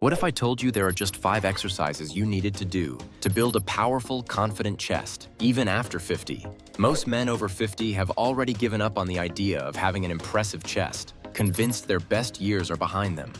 What if I told you there are just 5 exercises you needed to do to build a powerful, confident chest, even after 50? Most men over 50 have already given up on the idea of having an impressive chest, convinced their best years are behind them.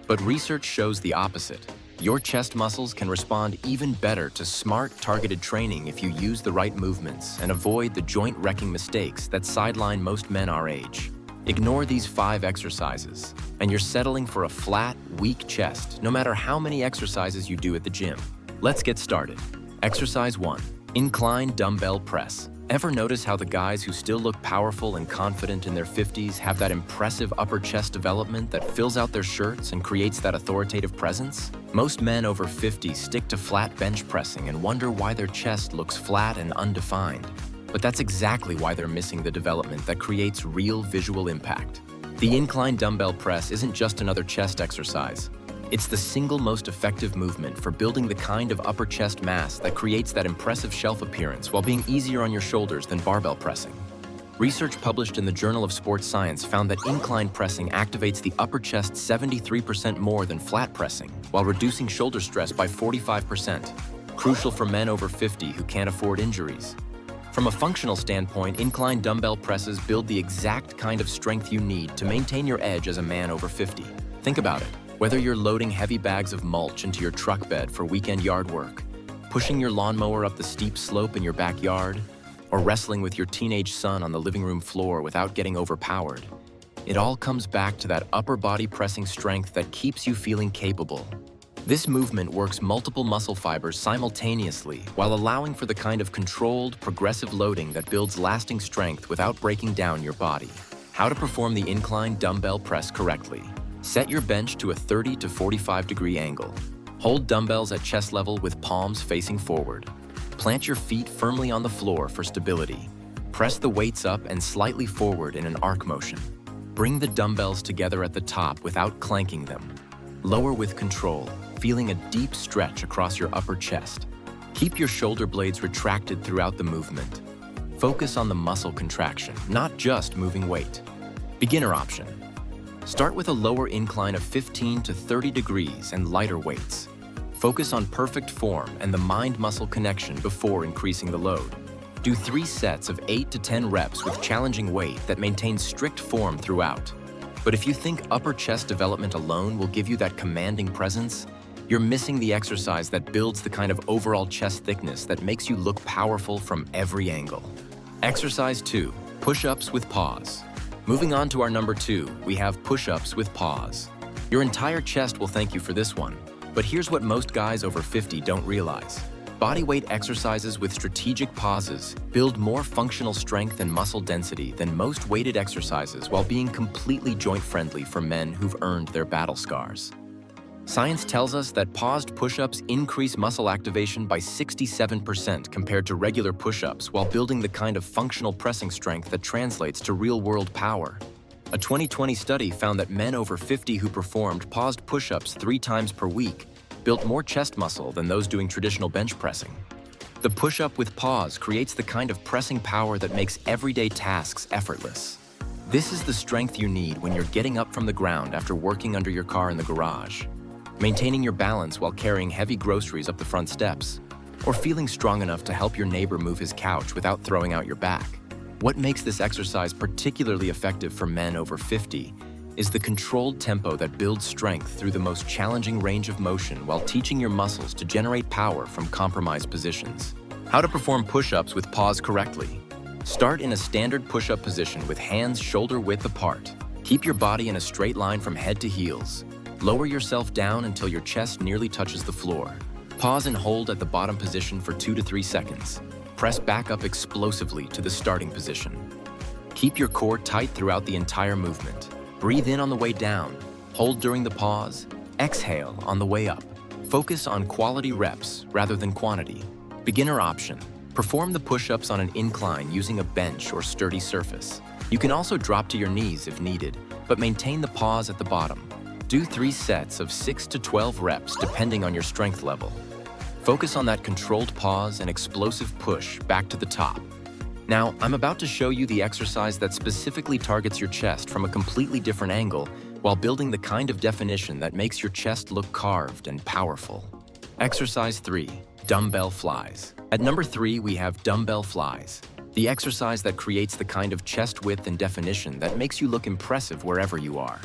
But research shows the opposite. Your chest muscles can respond even better to smart, targeted training if you use the right movements and avoid the joint-wrecking mistakes that sideline most men our age. Ignore these 5 exercises, and you're settling for a flat, weak chest, no matter how many exercises you do at the gym. Let's get started. Exercise 1. Incline dumbbell press. Ever notice how the guys who still look powerful and confident in their 50s have that impressive upper chest development that fills out their shirts and creates that authoritative presence? Most men over 50 stick to flat bench pressing and wonder why their chest looks flat and undefined. But that's exactly why they're missing the development that creates real visual impact. The incline dumbbell press isn't just another chest exercise. It's the single most effective movement for building the kind of upper chest mass that creates that impressive shelf appearance while being easier on your shoulders than barbell pressing. Research published in the Journal of Sports Science found that incline pressing activates the upper chest 73% more than flat pressing, while reducing shoulder stress by 45%, crucial for men over 50 who can't afford injuries. From a functional standpoint, incline dumbbell presses build the exact kind of strength you need to maintain your edge as a man over 50. Think about it. Whether you're loading heavy bags of mulch into your truck bed for weekend yard work, pushing your lawnmower up the steep slope in your backyard, or wrestling with your teenage son on the living room floor without getting overpowered, it all comes back to that upper body pressing strength that keeps you feeling capable. This movement works multiple muscle fibers simultaneously while allowing for the kind of controlled, progressive loading that builds lasting strength without breaking down your body. How to perform the incline dumbbell press correctly. Set your bench to a 30 to 45 degree angle. Hold dumbbells at chest level with palms facing forward. Plant your feet firmly on the floor for stability. Press the weights up and slightly forward in an arc motion. Bring the dumbbells together at the top without clanking them. Lower with control, feeling a deep stretch across your upper chest. Keep your shoulder blades retracted throughout the movement. Focus on the muscle contraction, not just moving weight. Beginner option. Start with a lower incline of 15 to 30 degrees and lighter weights. Focus on perfect form and the mind-muscle connection before increasing the load. Do 3 sets of 8 to 10 reps with challenging weight that maintains strict form throughout. But if you think upper chest development alone will give you that commanding presence, you're missing the exercise that builds the kind of overall chest thickness that makes you look powerful from every angle. Exercise 2, push-ups with Paws. Moving on to our number 2, we have push-ups with Paws. Your entire chest will thank you for this one, but here's what most guys over 50 don't realize. Bodyweight exercises with strategic pauses build more functional strength and muscle density than most weighted exercises while being completely joint-friendly for men who've earned their battle scars. Science tells us that paused push-ups increase muscle activation by 67% compared to regular push-ups while building the kind of functional pressing strength that translates to real-world power. A 2020 study found that men over 50 who performed paused push-ups 3 times per week built more chest muscle than those doing traditional bench pressing. The push-up with Paws creates the kind of pressing power that makes everyday tasks effortless. This is the strength you need when you're getting up from the ground after working under your car in the garage, maintaining your balance while carrying heavy groceries up the front steps, or feeling strong enough to help your neighbor move his couch without throwing out your back. What makes this exercise particularly effective for men over 50 is the controlled tempo that builds strength through the most challenging range of motion while teaching your muscles to generate power from compromised positions. How to perform push-ups with Paws correctly. Start in a standard push-up position with hands shoulder width apart. Keep your body in a straight line from head to heels. Lower yourself down until your chest nearly touches the floor. Pause and hold at the bottom position for 2 to 3 seconds. Press back up explosively to the starting position. Keep your core tight throughout the entire movement. Breathe in on the way down, hold during the pause, exhale on the way up. Focus on quality reps rather than quantity. Beginner option. Perform the push-ups on an incline using a bench or sturdy surface. You can also drop to your knees if needed, but maintain the pause at the bottom. Do 3 sets of 6 to 12 reps depending on your strength level. Focus on that controlled pause and explosive push back to the top. Now, I'm about to show you the exercise that specifically targets your chest from a completely different angle, while building the kind of definition that makes your chest look carved and powerful. Exercise 3. Dumbbell flies. At number 3, we have dumbbell flies, the exercise that creates the kind of chest width and definition that makes you look impressive wherever you are.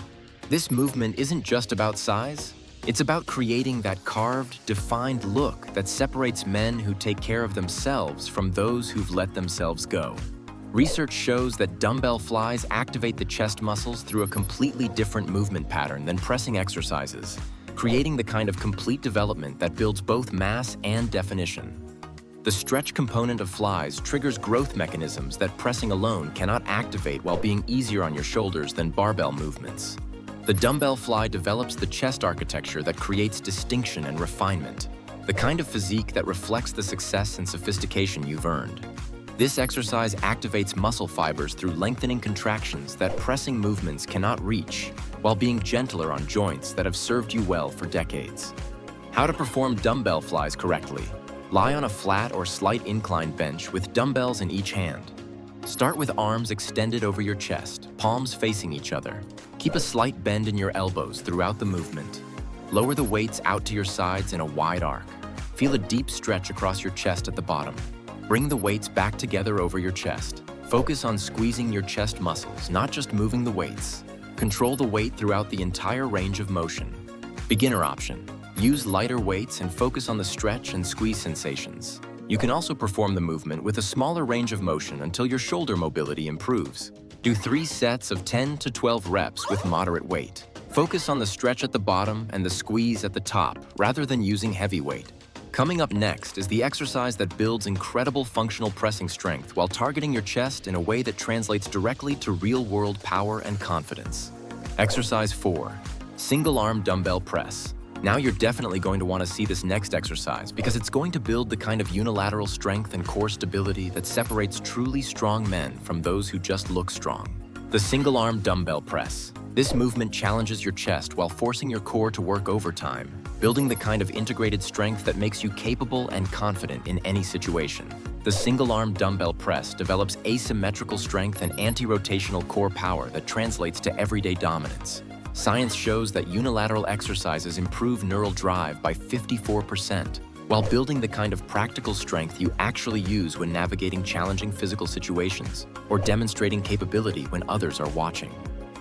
This movement isn't just about size, it's about creating that carved, defined look that separates men who take care of themselves from those who've let themselves go. Research shows that dumbbell flies activate the chest muscles through a completely different movement pattern than pressing exercises, creating the kind of complete development that builds both mass and definition. The stretch component of flies triggers growth mechanisms that pressing alone cannot activate while being easier on your shoulders than barbell movements. The dumbbell fly develops the chest architecture that creates distinction and refinement, the kind of physique that reflects the success and sophistication you've earned. This exercise activates muscle fibers through lengthening contractions that pressing movements cannot reach, while being gentler on joints that have served you well for decades. How to perform dumbbell flies correctly. Lie on a flat or slight incline bench with dumbbells in each hand. Start with arms extended over your chest, palms facing each other. Keep a slight bend in your elbows throughout the movement. Lower the weights out to your sides in a wide arc. Feel a deep stretch across your chest at the bottom. Bring the weights back together over your chest. Focus on squeezing your chest muscles, not just moving the weights. Control the weight throughout the entire range of motion. Beginner option. Use lighter weights and focus on the stretch and squeeze sensations. You can also perform the movement with a smaller range of motion until your shoulder mobility improves. Do 3 sets of 10 to 12 reps with moderate weight. Focus on the stretch at the bottom and the squeeze at the top, rather than using heavy weight. Coming up next is the exercise that builds incredible functional pressing strength while targeting your chest in a way that translates directly to real-world power and confidence. Exercise 4. Single arm dumbbell press. Now you're definitely going to want to see this next exercise because it's going to build the kind of unilateral strength and core stability that separates truly strong men from those who just look strong. The single arm dumbbell press. This movement challenges your chest while forcing your core to work overtime, building the kind of integrated strength that makes you capable and confident in any situation. The single arm dumbbell press develops asymmetrical strength and anti-rotational core power that translates to everyday dominance. Science shows that unilateral exercises improve neural drive by 54%, while building the kind of practical strength you actually use when navigating challenging physical situations or demonstrating capability when others are watching.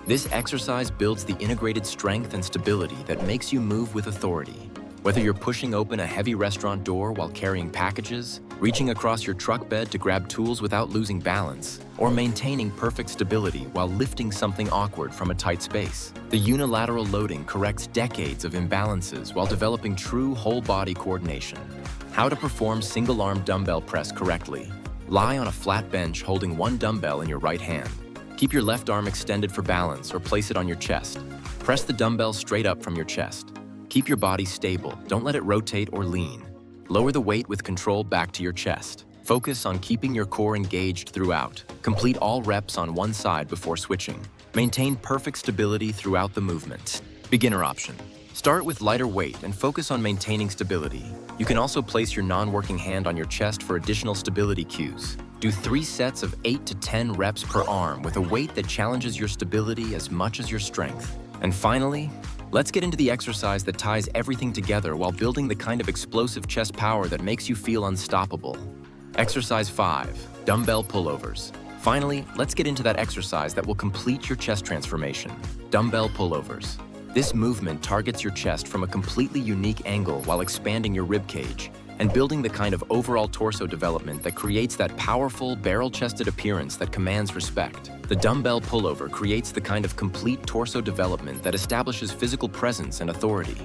This exercise builds the integrated strength and stability that makes you move with authority. Whether you're pushing open a heavy restaurant door while carrying packages, reaching across your truck bed to grab tools without losing balance, or maintaining perfect stability while lifting something awkward from a tight space, the unilateral loading corrects decades of imbalances while developing true whole-body coordination. How to perform single-arm dumbbell press correctly. Lie on a flat bench holding one dumbbell in your right hand. Keep your left arm extended for balance or place it on your chest. Press the dumbbell straight up from your chest. Keep your body stable, don't let it rotate or lean. Lower the weight with control back to your chest. Focus on keeping your core engaged throughout. Complete all reps on one side before switching. Maintain perfect stability throughout the movement. Beginner option. Start with lighter weight and focus on maintaining stability. You can also place your non-working hand on your chest for additional stability cues. Do 3 sets of 8 to 10 reps per arm with a weight that challenges your stability as much as your strength. And finally, let's get into the exercise that ties everything together while building the kind of explosive chest power that makes you feel unstoppable. Exercise 5. Dumbbell pullovers. Finally, let's get into that exercise that will complete your chest transformation. Dumbbell pullovers. This movement targets your chest from a completely unique angle while expanding your rib cage and building the kind of overall torso development that creates that powerful, barrel-chested appearance that commands respect. The dumbbell pullover creates the kind of complete torso development that establishes physical presence and authority.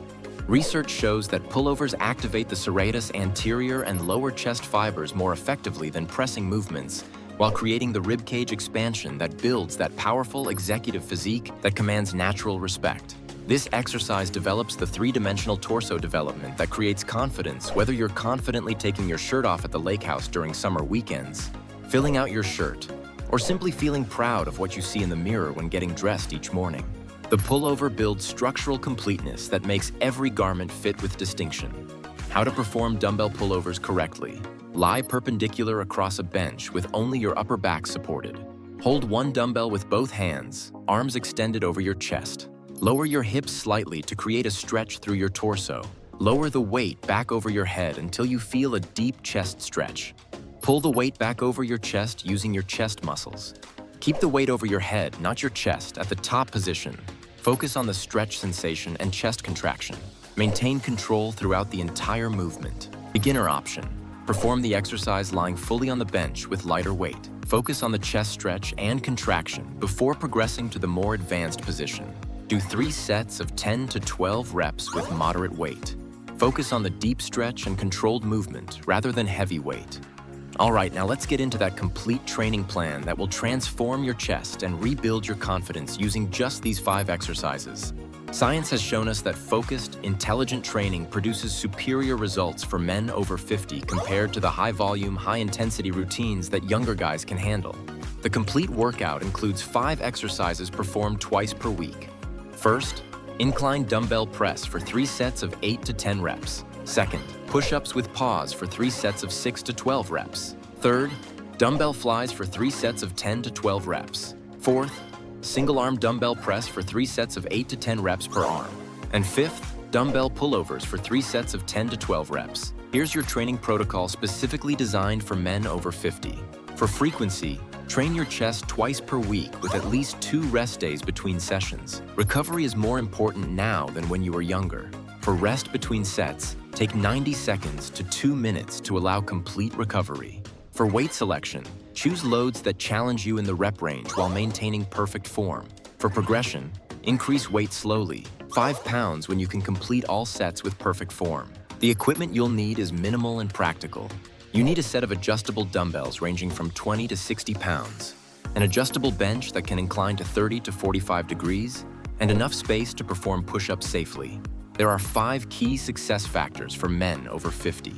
Research shows that pullovers activate the serratus anterior and lower chest fibers more effectively than pressing movements, while creating the ribcage expansion that builds that powerful executive physique that commands natural respect. This exercise develops the 3-dimensional torso development that creates confidence whether you're confidently taking your shirt off at the lake house during summer weekends, filling out your shirt, or simply feeling proud of what you see in the mirror when getting dressed each morning. The pullover builds structural completeness that makes every garment fit with distinction. How to perform dumbbell pullovers correctly. Lie perpendicular across a bench with only your upper back supported. Hold one dumbbell with both hands, arms extended over your chest. Lower your hips slightly to create a stretch through your torso. Lower the weight back over your head until you feel a deep chest stretch. Pull the weight back over your chest using your chest muscles. Keep the weight over your head, not your chest, at the top position. Focus on the stretch sensation and chest contraction. Maintain control throughout the entire movement. Beginner option. Perform the exercise lying fully on the bench with lighter weight. Focus on the chest stretch and contraction before progressing to the more advanced position. Do 3 sets of 10 to 12 reps with moderate weight. Focus on the deep stretch and controlled movement rather than heavy weight. All right, now let's get into that complete training plan that will transform your chest and rebuild your confidence using just these 5 exercises. Science has shown us that focused, intelligent training produces superior results for men over 50 compared to the high-volume, high-intensity routines that younger guys can handle. The complete workout includes 5 exercises performed twice per week. First, incline dumbbell press for 3 sets of 8 to 10 reps. Second, push-ups with Paws for 3 sets of 6 to 12 reps. Third, dumbbell flies for 3 sets of 10 to 12 reps. Fourth, single-arm dumbbell press for 3 sets of 8 to 10 reps per arm. And fifth, dumbbell pullovers for 3 sets of 10 to 12 reps. Here's your training protocol specifically designed for men over 50. For frequency, train your chest twice per week with at least 2 rest days between sessions. Recovery is more important now than when you were younger. For rest between sets, take 90 seconds to 2 minutes to allow complete recovery. For weight selection, choose loads that challenge you in the rep range while maintaining perfect form. For progression, increase weight slowly, 5 pounds when you can complete all sets with perfect form. The equipment you'll need is minimal and practical. You need a set of adjustable dumbbells ranging from 20 to 60 pounds, an adjustable bench that can incline to 30 to 45 degrees, and enough space to perform push-ups safely. There are 5 key success factors for men over 50.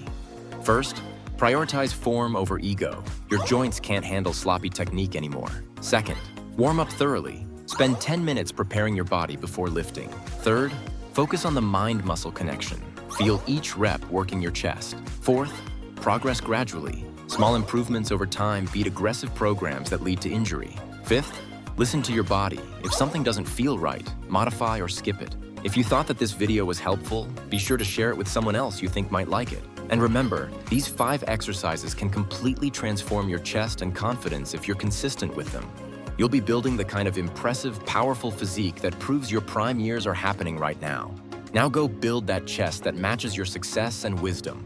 First, prioritize form over ego. Your joints can't handle sloppy technique anymore. Second, warm up thoroughly. Spend 10 minutes preparing your body before lifting. Third, focus on the mind-muscle connection. Feel each rep working your chest. Fourth, progress gradually. Small improvements over time beat aggressive programs that lead to injury. Fifth, listen to your body. If something doesn't feel right, modify or skip it. If you thought that this video was helpful, be sure to share it with someone else you think might like it. And remember, these 5 exercises can completely transform your chest and confidence if you're consistent with them. You'll be building the kind of impressive, powerful physique that proves your prime years are happening right now. Now go build that chest that matches your success and wisdom.